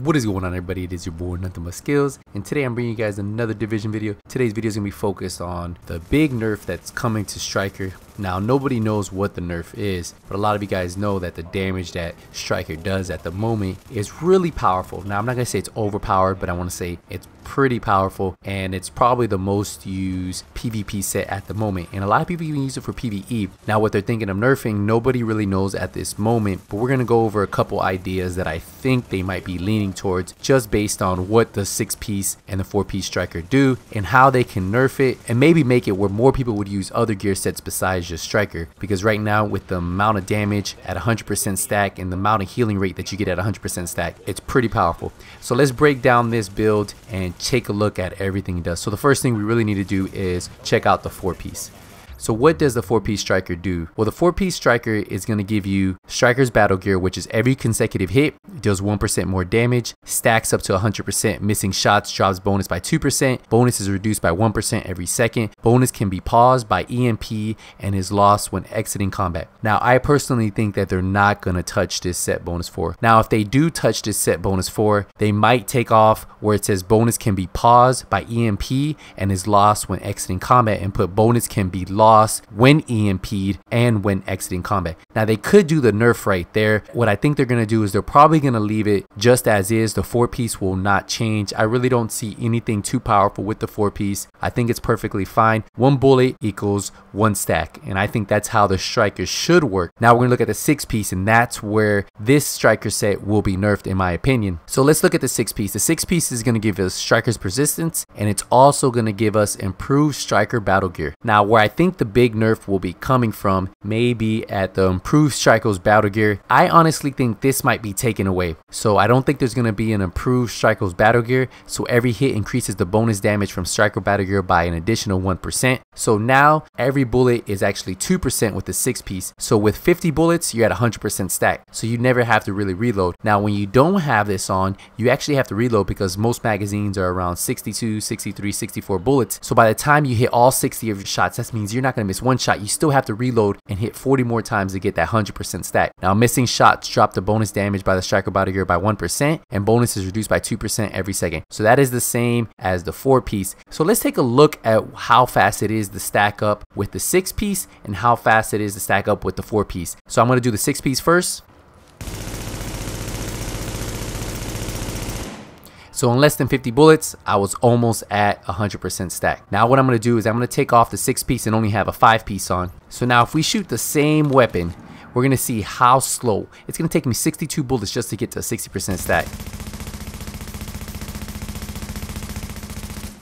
What is going on, everybody? It is your boy Nothing But Skills, and today I'm bringing you guys another division video. Today's video is going to be focused on the big nerf that's coming to Striker. Now, nobody knows what the nerf is, but a lot of you guys know that the damage that Striker does at the moment is really powerful. Now, I'm not going to say it's overpowered, but I want to say it's pretty powerful, and it's probably the most used PvP set at the moment, and a lot of people even use it for PvE. Now, what they're thinking of nerfing, nobody really knows at this moment, but we're going to go over a couple ideas that I think they might be leaning towards just based on what the 6-piece and the 4-piece Striker do and how they can nerf it and maybe make it where more people would use other gear sets besides just Striker. Because right now, with the amount of damage at 100% stack and the amount of healing rate that you get at 100% stack, it's pretty powerful. So let's break down this build and take a look at everything it does. So the first thing we really need to do is check out the 4-piece. So what does the 4-piece Striker do? Well, the 4-piece Striker is going to give you Striker's battle gear, which is every consecutive hit deals 1% more damage, stacks up to 100%, missing shots drops bonus by 2%, bonus is reduced by 1% every second, bonus can be paused by EMP, and is lost when exiting combat. Now, I personally think that they're not going to touch this set bonus 4. Now, if they do touch this set bonus 4, they might take off where it says bonus can be paused by EMP and is lost when exiting combat and put bonus can be lost when EMP'd and when exiting combat. Now, they could do the nerf right there. What I think they're going to do is they're probably going to leave it just as is. The 4-piece will not change. I really don't see anything too powerful with the 4-piece. I think it's perfectly fine. 1 bullet equals 1 stack, and I think that's how the Striker should work. Now we're going to look at the 6-piece, and that's where this Striker set will be nerfed in my opinion. So let's look at the 6-piece. The 6-piece is going to give us Striker's persistence, and it's also going to give us improved Striker battle gear. Now, where I think the big nerf will be coming from maybe at the improved Striker's battle gear. I honestly think this might be taken away. So I don't think there's going to be an improved Striker's battle gear. So every hit increases the bonus damage from Striker battle gear by an additional 1%. So now every bullet is actually 2% with the 6-piece. So with 50 bullets, you're at 100% stack. So you never have to really reload. Now, when you don't have this on, you actually have to reload because most magazines are around 62, 63, 64 bullets. So by the time you hit all 60 of your shots, that means you're not going to miss one shot. You still have to reload and hit 40 more times to get that 100% stack. Now, missing shots drop the bonus damage by the Striker battle gear by 1%, and bonus is reduced by 2% every second. So that is the same as the 4-piece. So let's take a look at how fast it is to stack up with the 6-piece and how fast it is to stack up with the 4-piece. So I'm going to do the 6-piece first. So in less than 50 bullets, I was almost at 100% stack. Now what I'm going to do is I'm going to take off the 6-piece and only have a 5-piece on. So now if we shoot the same weapon, we're going to see how slow. It's going to take me 62 bullets just to get to a 60% stack.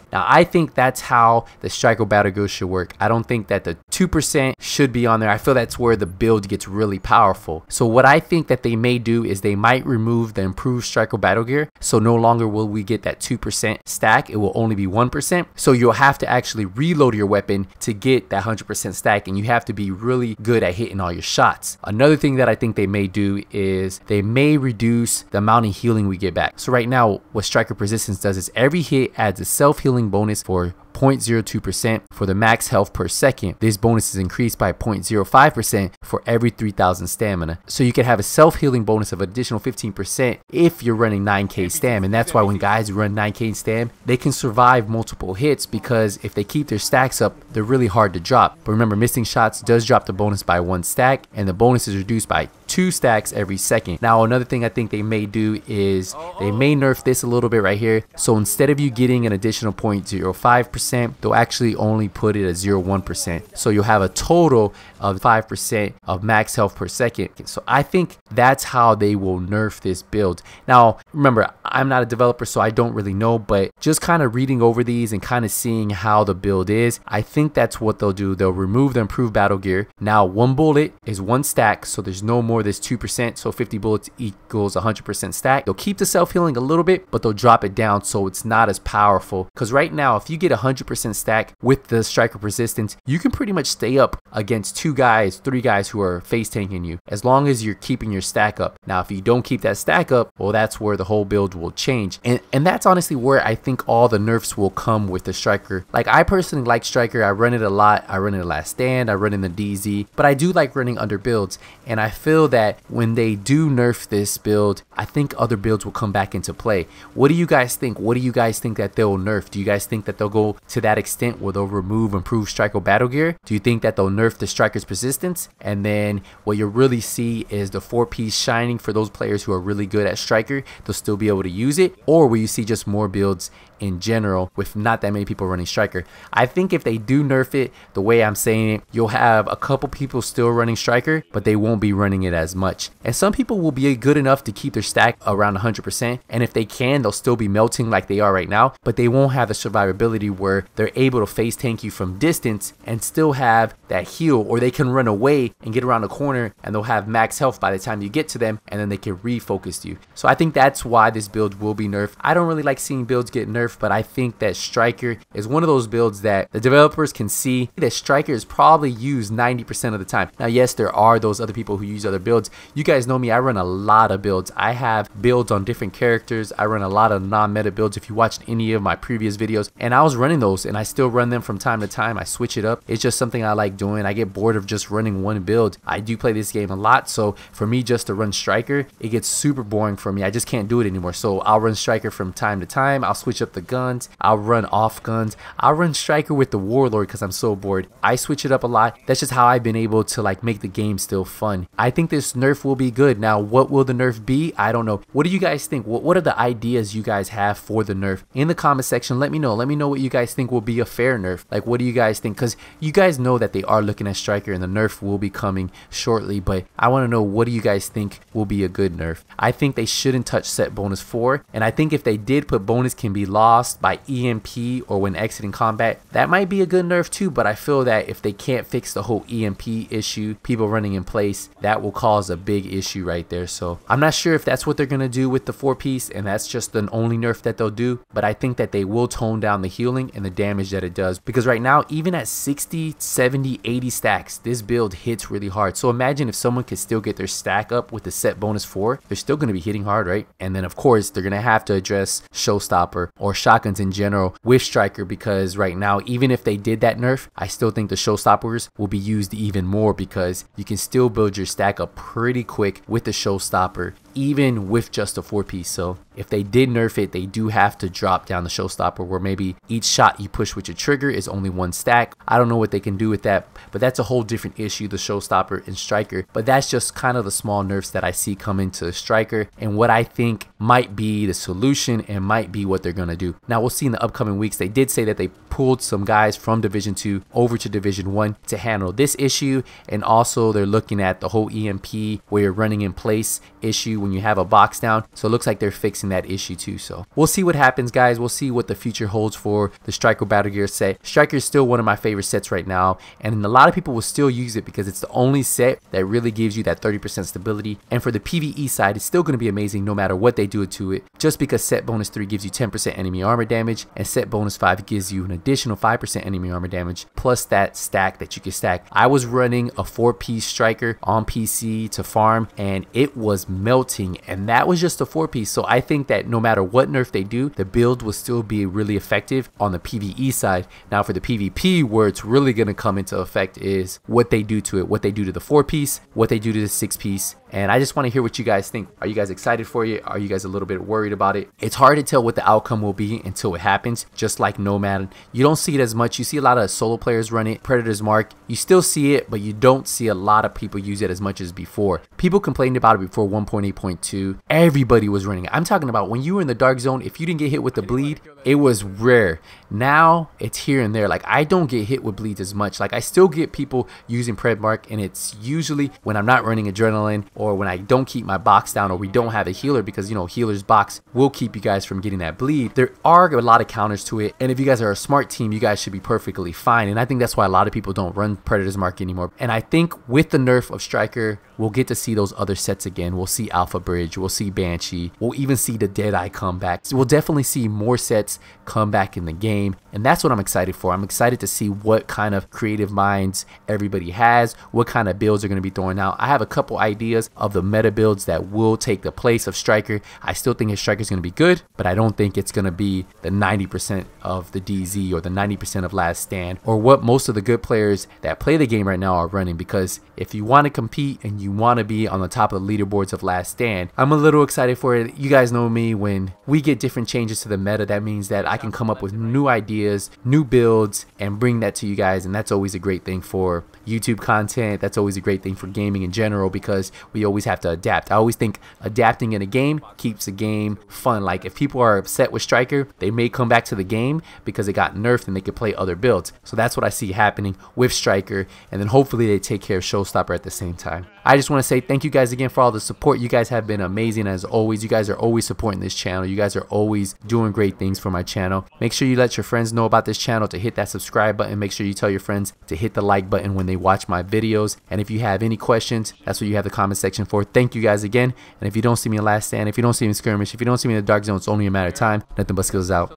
Now, I think that's how the Striker battle gear should work. I don't think that the 2% should be on there. I feel that's where the build gets really powerful. So what I think that they may do is they might remove the improved Striker battle gear. So no longer will we get that 2% stack. It will only be 1%. So you'll have to actually reload your weapon to get that 100% stack, and you have to be really good at hitting all your shots. Another thing that I think they may do is they may reduce the amount of healing we get back. So right now, what Striker persistence does is every hit adds a self-healing bonus for 0.02% for the max health per second. This bonus is increased by 0.05% for every 3,000 stamina. So you can have a self-healing bonus of additional 15% if you're running 9k stam. And that's why when guys run 9k stam, they can survive multiple hits because if they keep their stacks up, they're really hard to drop. But remember, missing shots does drop the bonus by 1 stack, and the bonus is reduced by 2 stacks every second. Now, another thing I think they may do is they may nerf this a little bit right here. So instead of you getting an additional 0.05%, they'll actually only put it at 0.01%. So you'll have a total of 5% of max health per second. So I think that's how they will nerf this build. Now, remember, I'm not a developer, so I don't really know, but just kind of reading over these and kind of seeing how the build is, I think that's what they'll do. They'll remove the improved battle gear. Now, 1 bullet is 1 stack, so there's no more this 2%, so 50 bullets equals 100% stack. They'll keep the self-healing a little bit, but they'll drop it down so it's not as powerful. Because right now, if you get 100% stack with the Striker persistence, you can pretty much stay up against 2 guys, 3 guys who are face tanking you, as long as you're keeping your stack up. Now, if you don't keep that stack up, well, that's where the whole build will change. And that's honestly where I think all the nerfs will come with the Striker. Like, I personally like Striker. I run it a lot. I run it at Last Stand. I run in the DZ, but I do like running under builds. And I feel feel that when they do nerf this build, I think other builds will come back into play. What do you guys think? What do you guys think that they'll nerf? Do you guys think that they'll go to that extent where they'll remove improved striker battle gear? Do you think that they'll nerf the striker's persistence? And then what you'll really see is the 4-piece shining for those players who are really good at striker. They'll still be able to use it. Or will you see just more builds in general with not that many people running striker? I think if they do nerf it the way I'm saying it, you'll have a couple people still running striker, but they won't be running it as much. And some people will be good enough to keep their stack around 100%, and if they can, they'll still be melting like they are right now, but they won't have the survivability where they're able to face tank you from distance and still have that heal, or they can run away and get around the corner and they'll have max health by the time you get to them, and then they can refocus you. So I think that's why this build will be nerfed. I don't really like seeing builds get nerfed, but I think that striker is one of those builds that the developers can see that striker is probably used 90% of the time. Now yes, there are those other people who use other builds. You guys know me, I run a lot of builds. I have builds on different characters. I run a lot of non-meta builds if you watched any of my previous videos, and I was running those and I still run them from time to time. I switch it up. It's just something I like doing. I get bored of just running one build. I do play this game a lot, so for me just to run striker, it gets super boring for me. I just can't do it anymore. So I'll run striker from time to time. I'll switch up the guns. I'll run off guns. I'll run striker with the warlord because I'm so bored. I switch it up a lot. That's just how I've been able to like make the game still fun. I think this nerf will be good. Now what will the nerf be? I don't know. What do you guys think? What are the ideas you guys have for the nerf? In the comment section, let me know. Let me know what you guys think will be a fair nerf. Like, what do you guys think? Because you guys know that they are looking at striker and the nerf will be coming shortly, but I want to know, what do you guys think will be a good nerf? I think they shouldn't touch set bonus 4, and I think if they did put bonus can be lost by EMP or when exiting combat, that might be a good nerf too. But I feel that if they can't fix the whole EMP issue, people running in place, that will cause a big issue right there. So I'm not sure if that's what they're gonna do with the 4-piece and that's just the only nerf that they'll do, but I think that they will tone down the healing and the damage that it does, because right now even at 60, 70, 80 stacks, this build hits really hard. So imagine if someone could still get their stack up with the set bonus 4, they're still going to be hitting hard, right? And then of course they're going to have to address showstopper or shotguns in general with striker, because right now even if they did that nerf, I still think the showstoppers will be used even more, because you can still build your stack up pretty quick with the showstopper even with just a 4-piece. So if they did nerf it, they do have to drop down the showstopper, where maybe each shot you push with your trigger is only 1 stack. I don't know what they can do with that, but that's a whole different issue, the showstopper and striker. But that's just kind of the small nerfs that I see coming to striker, and what I think might be the solution and might be what they're going to do. Now we'll see in the upcoming weeks. They did say that they pulled some guys from Division 2 over to Division 1 to handle this issue, and also they're looking at the whole EMP where you're running in place issue when you have a box down. So it looks like they're fixing that issue too. So we'll see what happens, guys. We'll see what the future holds for the striker battle gear set. Striker is still one of my favorite sets right now, and a lot of people will still use it because it's the only set that really gives you that 30% stability. And for the PvE side, it's still going to be amazing no matter what they do to it, just because set bonus 3 gives you 10% enemy armor damage, and set bonus 5 gives you an additional 5% enemy armor damage plus that stack that you can stack. I was running a 4-piece striker on PC to farm, and it was melting, and that was just a 4-piece. So I think that no matter what nerf they do, the build will still be really effective on the PvE side. Now for the PvP, where it's really going to come into effect is what they do to it, what they do to the 4-piece, what they do to the 6-piece. And I just want to hear what you guys think. Are you guys excited for it? Are you guys a little bit worried about it? It's hard to tell what the outcome will be until it happens. Just like Nomad, you don't see it as much. You see a lot of solo players run it. Predator's Mark, you still see it, but you don't see a lot of people use it as much as before. People complained about it before 1.8.2. Everybody was running it. I'm talking about when you were in the dark zone, if you didn't get hit with the bleed, it was rare. Now it's here and there. Like, I don't get hit with bleeds as much. Like, I still get people using Pred Mark, and it's usually when I'm not running adrenaline, or when I don't keep my box down, or we don't have a healer, because, you know, healer's box will keep you guys from getting that bleed. There are a lot of counters to it, and if you guys are a smart team, you guys should be perfectly fine. And I think that's why a lot of people don't run Predator's Mark anymore. And I think with the nerf of Striker, we'll get to see those other sets again. We'll see Alpha Bridge, we'll see Banshee, we'll even see the Deadeye come back. So we'll definitely see more sets come back in the game, and that's what I'm excited for. I'm excited to see what kind of creative minds everybody has, what kind of builds are going to be throwing out. I have a couple ideas ideas of the meta builds that will take the place of Striker. I still think his Striker is going to be good, but I don't think it's going to be the 90% of the DZ or the 90% of Last Stand or what most of the good players that play the game right now are running. Because if you want to compete and you want to be on the top of the leaderboards of Last Stand, I'm a little excited for it. You guys know me, when we get different changes to the meta, that means that I can come up with new ideas, new builds, and bring that to you guys, and that's always a great thing for YouTube content. That's always a great thing for gaming in general, because we always have to adapt. I always think adapting in a game keeps a game fun. Like, if people are upset with Striker, they may come back to the game because it got nerfed and they could play other builds. So that's what I see happening with Striker, and then hopefully they take care of Showstopper at the same time. I just want to say thank you guys again for all the support. You guys have been amazing as always. You guys are always supporting this channel. You guys are always doing great things for my channel. Make sure you let your friends know about this channel, to hit that subscribe button. Make sure you tell your friends to hit the like button when they watch my videos. And if you have any questions, that's what you have the comment section for. Thank you guys again. And if you don't see me in Last Stand, if you don't see me in Skirmish, if you don't see me in the Dark Zone, it's only a matter of time. Nothing but skills out.